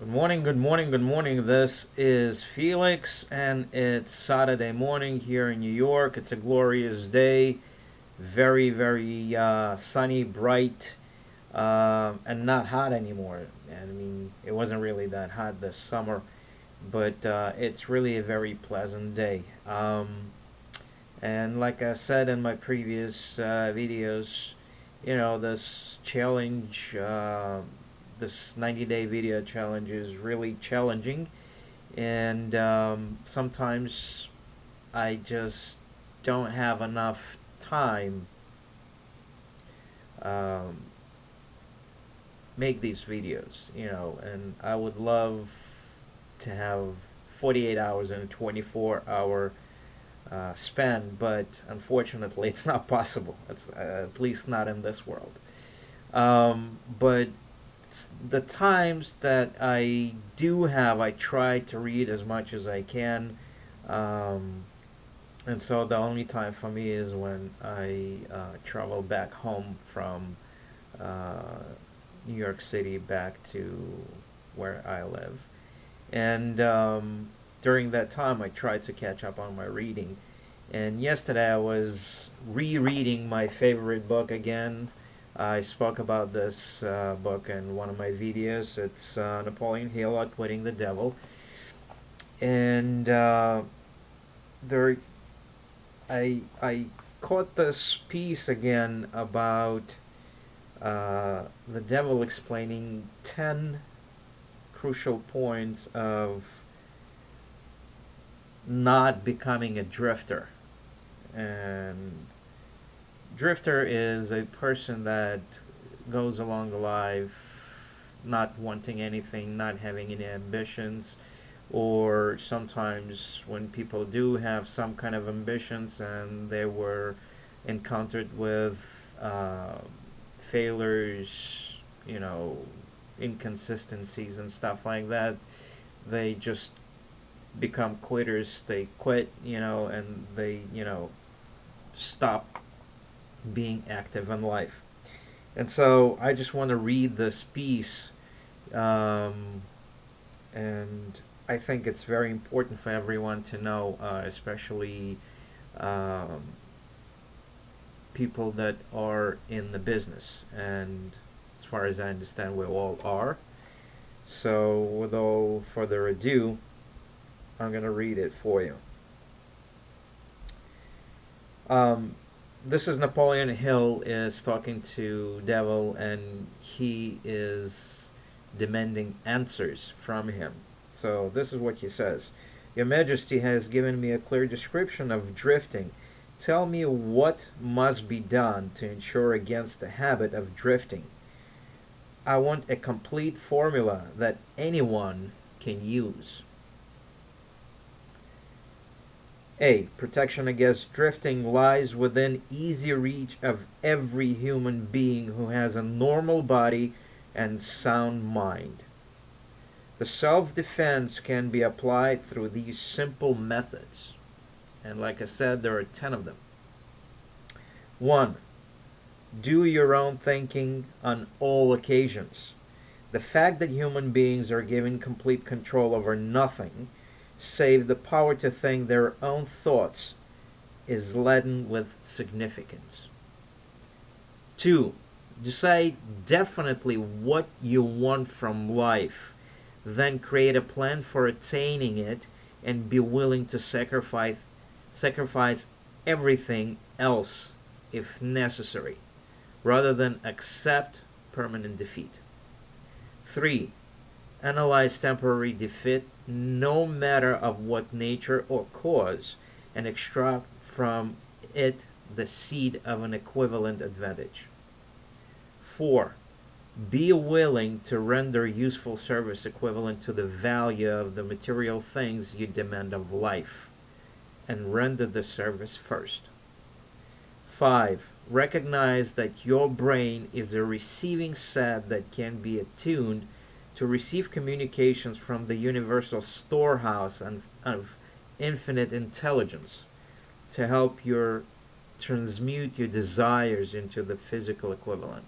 Good morning, good morning, good morning. This is Felix, and it's Saturday morning here in New York. It's a glorious day, very, very sunny, bright, and not hot anymore. And I mean, it wasn't really that hot this summer, but it's really a very pleasant day. And like I said in my previous videos, this challenge, this 90-day video challenge is really challenging. And sometimes I just don't have enough time um, make these videos, and I would love to have 48 hours and a 24-hour span, but unfortunately, it's not possible. It's at least not in this world. But the times that I do have, I try to read as much as I can. Um, and so the only time for me is when I travel back home from uh, New York City back to where I live. And during that time, I tried to catch up on my reading. And yesterday, I was rereading my favorite book again. I spoke about this book in one of my videos. It's Napoleon Hill, Outwitting the Devil. And there, I caught this piece again about the devil explaining 10 crucial points of not becoming a drifter. And drifter is a person that goes along life not wanting anything, not having any ambitions, or sometimes when people do have some kind of ambitions and they were encountered with failures, inconsistencies and stuff like that, they just become quitters. They quit, and they, stop being active in life. And so I just want to read this piece, um, and I think it's very important for everyone to know, especially um, people that are in the business. And as far as I understand, we all are. So, with all further ado, I'm going to read it for you. Um, this is Napoleon Hill is talking to Devil, and he is demanding answers from him. So this is what he says: Your Majesty has given me a clear description of drifting. Tell me what must be done to ensure against the habit of drifting. I want a complete formula that anyone can use. A. Protection against drifting lies within easy reach of every human being who has a normal body and sound mind. The self-defense can be applied through these simple methods. And like I said, there are 10 of them. 1. Do your own thinking on all occasions. The fact that human beings are given complete control over nothing save the power to think their own thoughts is laden with significance. 2. Decide definitely what you want from life, then create a plan for attaining it and be willing to sacrifice everything else if necessary, rather than accept permanent defeat. 3. Analyze temporary defeat, no matter of what nature or cause, and extract from it the seed of an equivalent advantage. 4. Be willing to render useful service equivalent to the value of the material things you demand of life, and render the service first. 5. Recognize that your brain is a receiving set that can be attuned to receive communications from the universal storehouse of infinite intelligence to help your transmute your desires into the physical equivalent.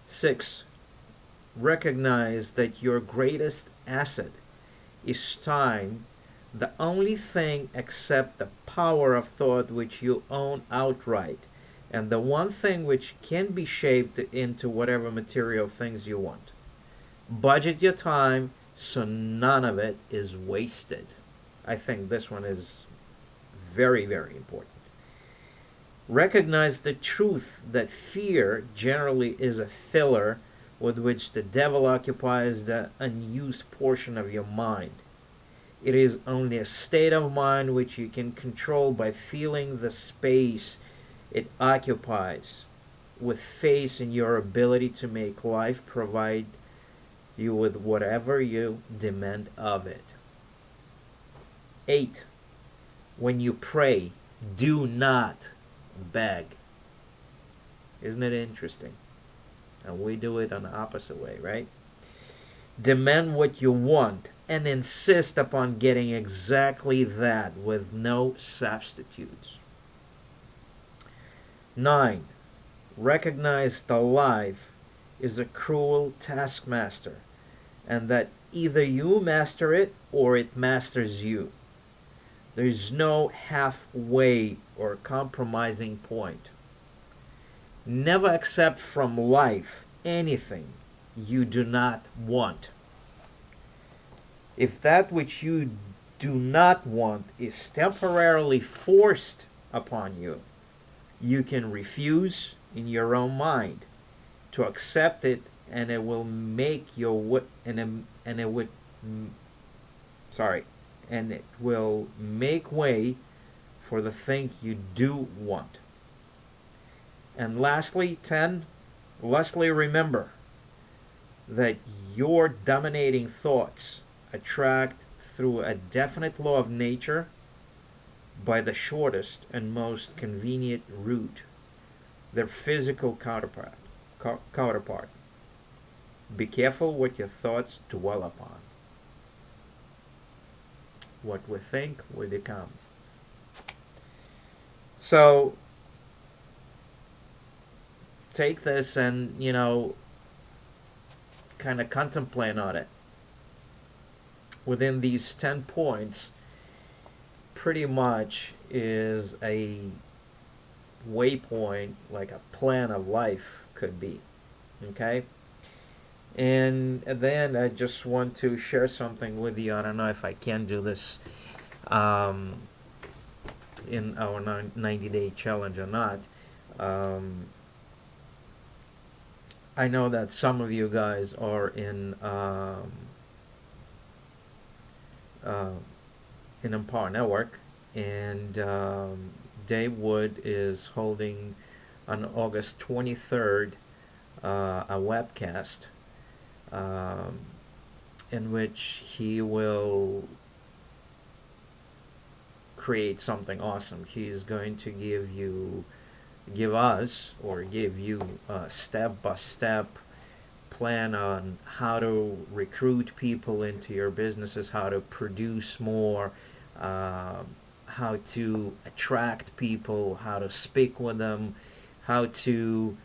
6. Recognize that your greatest asset is time, the only thing except the power of thought which you own outright, and the one thing which can be shaped into whatever material things you want. Budget your time so none of it is wasted. I think this one is very, very important. Recognize the truth that fear generally is a filler with which the devil occupies the unused portion of your mind. It is only a state of mind which you can control by feeling the space it occupies with faith in your ability to make life provide you with whatever you demand of it. 8. When you pray, do not beg. Isn't it interesting? And we do it on the opposite way, right? Demand what you want and insist upon getting exactly that with no substitutes. 9. Recognize that life is a cruel taskmaster and that either you master it or it masters you. There's no halfway or compromising point. Never accept from life anything you do not want. If that which you do not want is temporarily forced upon you, you can refuse in your own mind to accept it, and it will make your and it would and it will make way for the thing you do want. And lastly, 10, lastly, remember that your dominating thoughts attract through a definite law of nature by the shortest and most convenient route, their physical counterpart. Be careful what your thoughts dwell upon. What we think, we become. So take this and, kind of contemplate on it. Within these 10 points, pretty much is a waypoint, like a plan of life could be. Okay? And then I just want to share something with you. I don't know if I can do this in our 90-day challenge or not. I know that some of you guys are in Empower Network, and Dave Wood is holding on August 23rd a webcast in which he will create something awesome. He's going to give you a step-by-step plan on how to recruit people into your businesses, how to produce more, how to attract people, how to speak with them, how to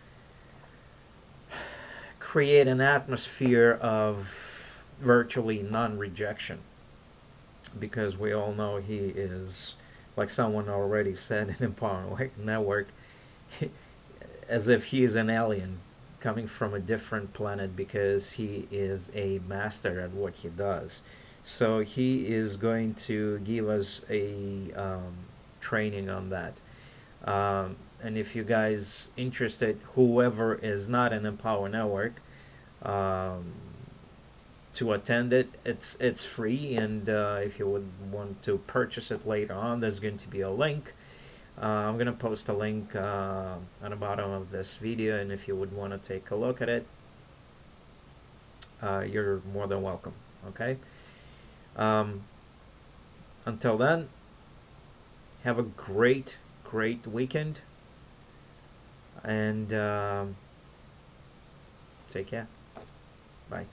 create an atmosphere of virtually non-rejection, because we all know he is, like someone already said in Empower Network, as if he is an alien coming from a different planet, because he is a master at what he does. So he is going to give us a training on that. And if you guys interested, whoever is not in Empower Network, to attend it, it's free, and if you would want to purchase it later on, there's going to be a link. I'm going to post a link on the bottom of this video, and if you would want to take a look at it, you're more than welcome. Okay? Until then, have a great weekend, and take care. Bye.